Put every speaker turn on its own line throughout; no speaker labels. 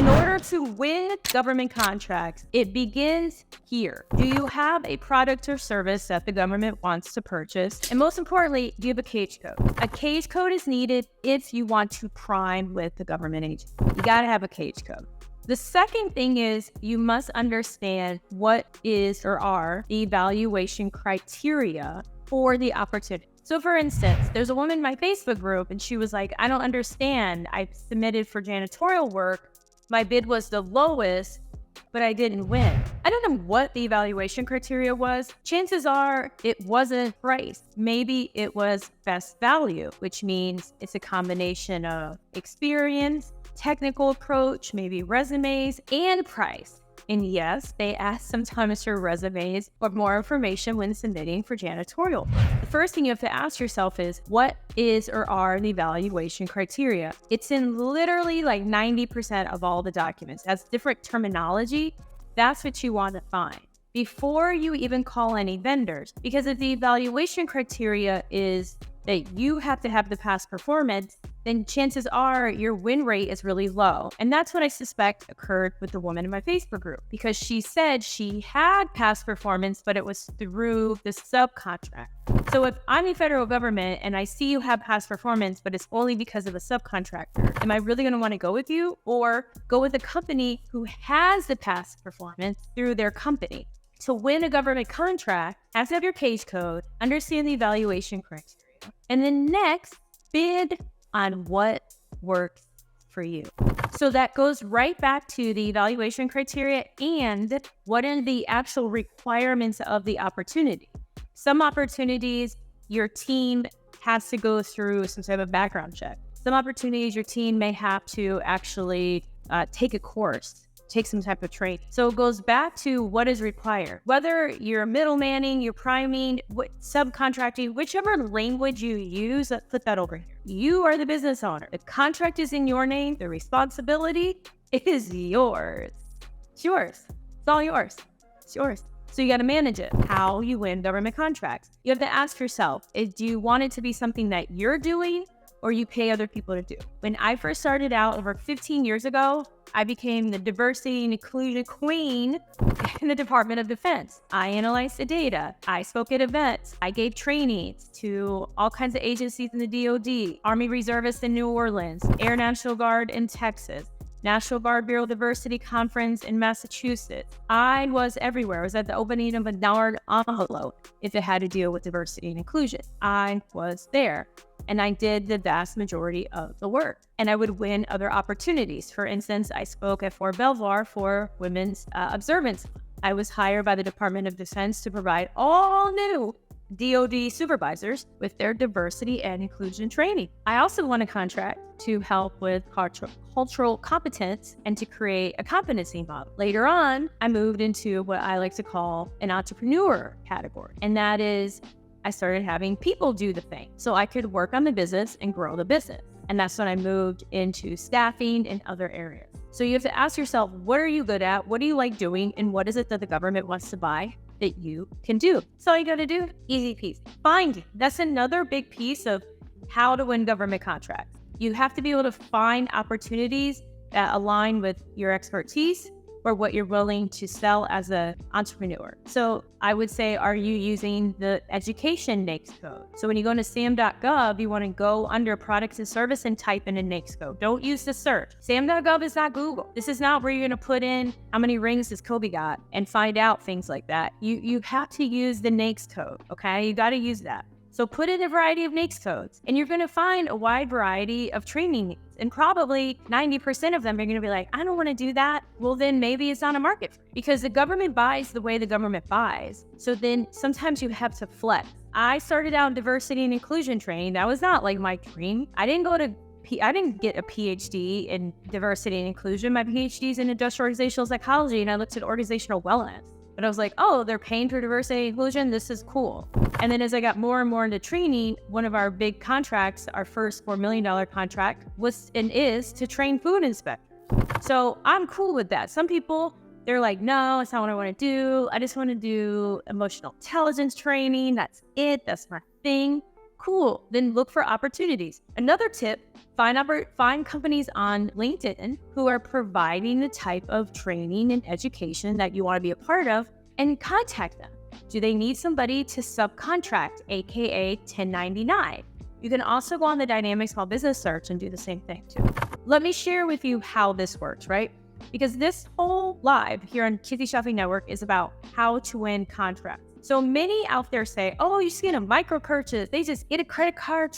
In order to win government contracts, it begins here. Do you have a product or service that the government wants to purchase? And most importantly, do you have a cage code? A cage code is needed if you want to prime with the government agency. You got to have a cage code. The second thing is you must understand what is or are the evaluation criteria for the opportunity. So for instance, there's a woman in my Facebook group and she was like, I don't understand. I submitted for janitorial work. My bid was the lowest, but I didn't win. I don't know what the evaluation criteria was. Chances are it wasn't price. Maybe it was best value, which means it's a combination of experience, technical approach, maybe resumes, and price. And yes, they ask sometimes for resumes or more information when submitting for janitorial. The first thing you have to ask yourself is, what is or are the evaluation criteria? It's in literally like 90% of all the documents. That's different terminology. That's what you want to find before you even call any vendors. Because if the evaluation criteria is that you have to have the past performance, then chances are your win rate is really low. And that's what I suspect occurred with the woman in my Facebook group, because she said she had past performance, but it was through the subcontract. So if I'm the federal government and I see you have past performance, but it's only because of a subcontractor, am I really going to want to go with you or go with a company who has the past performance through their company? To win a government contract, have to have your case code, understand the evaluation criteria, and then next, bid on what works for you. So that goes right back to the evaluation criteria and what are the actual requirements of the opportunity. Some opportunities, your team has to go through some type of background check. Some opportunities, your team may have to actually take a course, take some type of training. So it goes back to what is required. Whether you're middlemaning, you're priming, subcontracting, whichever language you use, let's put that over here. You are the business owner. The contract is in your name. The responsibility is yours. It's yours. It's all yours. It's yours. So you got to manage it. How you win government contracts. You have to ask yourself, do you want it to be something that you're doing or you pay other people to do? When I first started out over 15 years ago, I became the diversity and inclusion queen in the Department of Defense. I analyzed the data. I spoke at events. I gave trainings to all kinds of agencies in the DoD, Army Reservists in New Orleans, Air National Guard in Texas, National Guard Bureau Diversity Conference in Massachusetts. I was everywhere. I was at the opening of a NARD envelope if it had to deal with diversity and inclusion. I was there. And I did the vast majority of the work. And I would win other opportunities. For instance, I spoke at Fort Belvoir for Women's Observance. I was hired by the Department of Defense to provide all new DoD supervisors with their diversity and inclusion training. I also won a contract to help with cultural competence and to create a competency model. Later on, I moved into what I like to call an entrepreneur category. And that is, I started having people do the thing so I could work on the business and grow the business. And that's when I moved into staffing and other areas. So you have to ask yourself, what are you good at? What do you like doing? And what is it that the government wants to buy that you can do? So all you got to do, easy peasy. Finding. That's another big piece of how to win government contracts. You have to be able to find opportunities that align with your expertise or what you're willing to sell as an entrepreneur. So I would say, are you using the education NAICS code? So when you go to Sam.Gov, you want to go under products and service and type in a NAICS code. Don't use the search. Sam.Gov is not Google. This is not where you're going to put in how many rings does Kobe got and find out things like that. You have to use the NAICS code, okay? You got to use that. So put in a variety of NAICS codes and you're going to find a wide variety of training needs. And probably 90% of them are going to be like, I don't want to do that. Well, then maybe it's not a market for you because the government buys the way the government buys. So then sometimes you have to flex. I started out in diversity and inclusion training. That was not like my dream. I didn't get a PhD in diversity and inclusion. My PhD is in industrial organizational psychology and I looked at organizational wellness. But I was like, oh, they're paying for diversity and inclusion. This is cool. And then as I got more and more into training, one of our big contracts, our first $4 million contract was and is to train food inspectors. So I'm cool with that. Some people, they're like, no, it's not what I want to do. I just want to do emotional intelligence training. That's it. That's my thing. cool. Then look for opportunities. Another tip, find companies on LinkedIn who are providing the type of training and education that you want to be a part of, and contact them. Do they need somebody to subcontract, aka 1099? You can also go on the dynamic small business search and do the same thing too. Let me share with you how this works, right? Because this whole live here on Kizzy Shopping Network is about how to win contracts. So many out there say, oh, you just get a micro purchase. They just get a credit card.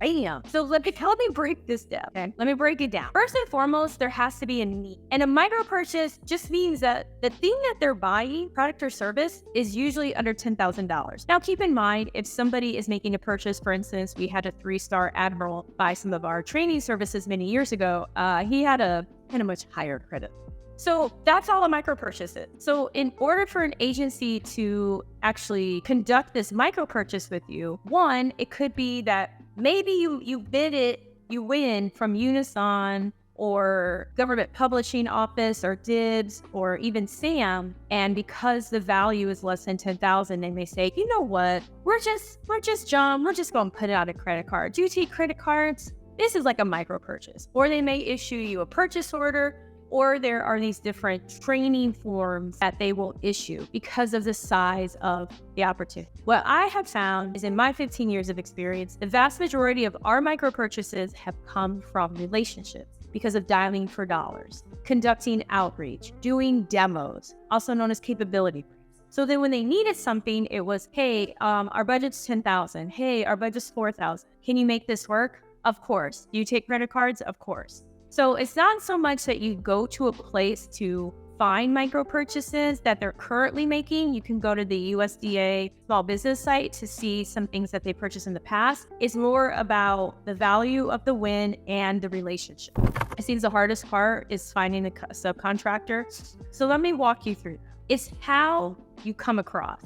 Bam. So let me break this down. Okay? Let me break it down. First and foremost, there has to be a need. And a micro purchase just means that the thing that they're buying, product or service, is usually under $10,000. Now, keep in mind, if somebody is making a purchase, for instance, we had a 3-star admiral buy some of our training services many years ago. He had a much higher credit. So that's all a micro purchase is. So in order for an agency to actually conduct this micro purchase with you, one, it could be that maybe you bid it, you win from Unison or Government Publishing Office or DIBS or even SAM, and because the value is less than $10,000, they may say, you know what, we're just going to put it on a credit card. Do you take credit cards? This is like a micro purchase. Or they may issue you a purchase order, or there are these different training forms that they will issue because of the size of the opportunity. What I have found is in my 15 years of experience, the vast majority of our micro purchases have come from relationships because of dialing for dollars, conducting outreach, doing demos, also known as capability. So then when they needed something, it was, hey, our budget's $10,000. Hey, our budget's $4,000. Can you make this work? Of course. Do you take credit cards? Of course. So it's not so much that you go to a place to find micro purchases that they're currently making. You can go to the USDA small business site to see some things that they purchased in the past. It's more about the value of the win and the relationship. I think the hardest part is finding a subcontractor. So let me walk you through that. It's how you come across.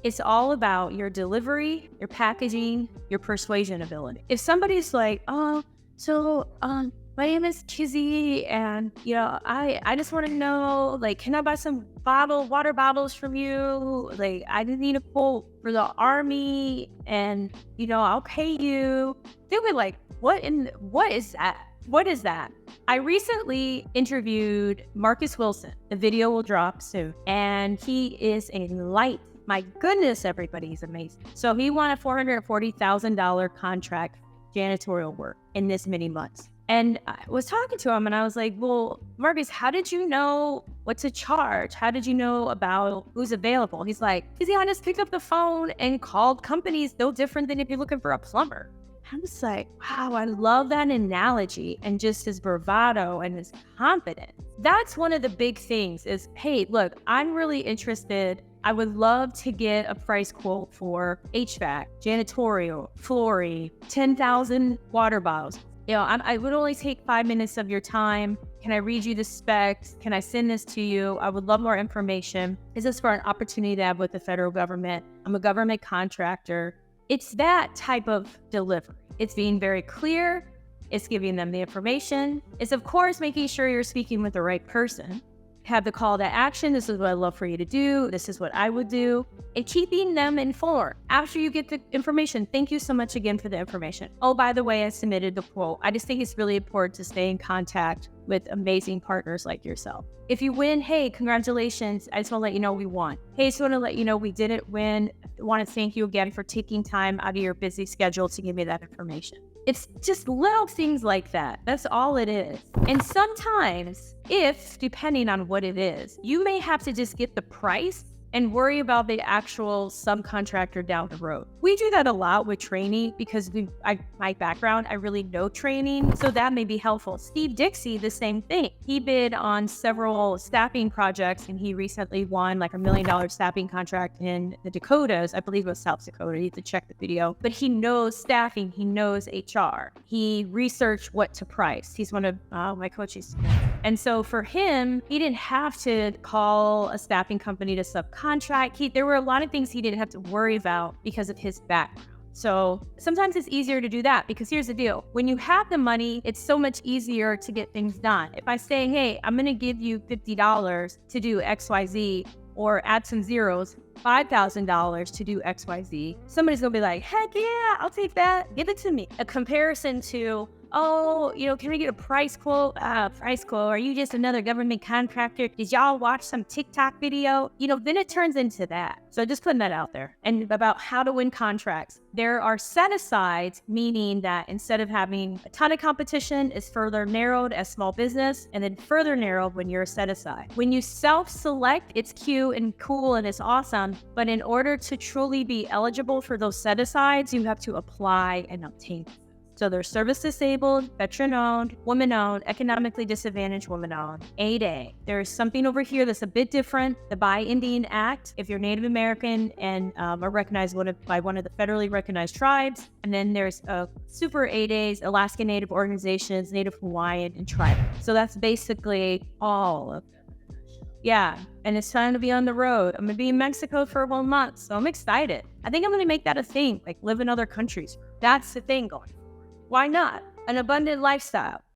It's all about your delivery, your packaging, your persuasion ability. If somebody's like, my name is Kizzy, and I just want to know, like, can I buy some water bottles from you? Like, I just need a quote for the army, and I'll pay you. They'll be like, what is that? What is that? I recently interviewed Marcus Wilson. The video will drop soon, and he is a light. My goodness, everybody, he's amazing. So he won a $440,000 contract, janitorial work, in this many months. And I was talking to him and I was like, well, Marcus, how did you know what to charge? How did you know about who's available? He's like, I just picked up the phone and called companies, no different than if you're looking for a plumber. I'm just like, wow, I love that analogy and just his bravado and his confidence. That's one of the big things is, hey, look, I'm really interested. I would love to get a price quote for HVAC, janitorial, flooring, 10,000 water bottles. I would only take 5 minutes of your time. Can I read you the specs? Can I send this to you? I would love more information. Is this for an opportunity to have with the federal government? I'm a government contractor. It's that type of delivery. It's being very clear. It's giving them the information. It's, of course, making sure you're speaking with the right person. Have the call to action. This is what I'd love for you to do. This is what I would do. And keeping them informed. After you get the information, thank you so much again for the information. Oh, by the way, I submitted the quote. I just think it's really important to stay in contact with amazing partners like yourself. If you win, hey, congratulations. I just want to let you know we won. Hey, I just want to let you know we didn't win. I want to thank you again for taking time out of your busy schedule to give me that information. It's just little things like that. That's all it is. And sometimes, depending on what it is, you may have to just get the price and worry about the actual subcontractor down the road. We do that a lot with training because my background, I really know training, so that may be helpful. Steve Dixie, the same thing. He bid on several staffing projects and he recently won like $1 million staffing contract in the Dakotas. I believe it was South Dakota. You have to check the video. But he knows staffing, he knows HR. He researched what to price. He's one of my coaches. And so for him, he didn't have to call a staffing company to subcontract. There were a lot of things he didn't have to worry about because of his background. So sometimes it's easier to do that because here's the deal. When you have the money, it's so much easier to get things done. If I say, hey, I'm going to give you $50 to do XYZ, or add some zeros, $5,000 to do XYZ, somebody's gonna be like, heck yeah, I'll take that. Give it to me. A comparison to, oh, can I get a price quote? Price quote. Are you just another government contractor? Did y'all watch some TikTok video? Then it turns into that. So just putting that out there. And about how to win contracts. There are set-asides, meaning that instead of having a ton of competition, it's further narrowed as small business, and then further narrowed when you're a set-aside. When you self-select, it's cute and cool and it's awesome, but in order to truly be eligible for those set-asides, you have to apply and obtain. So there's service disabled, veteran-owned, woman-owned, economically disadvantaged woman-owned, 8A. There's something over here that's a bit different, the Buy Indian Act, if you're Native American and are recognized by one of the federally recognized tribes. And then there's Super 8As, Alaska Native organizations, Native Hawaiian, and tribal. So that's basically all of them. Yeah, and it's time to be on the road. I'm gonna be in Mexico for 1 month, so I'm excited. I think I'm gonna make that a thing, like live in other countries. That's the thing going. Why not? An abundant lifestyle.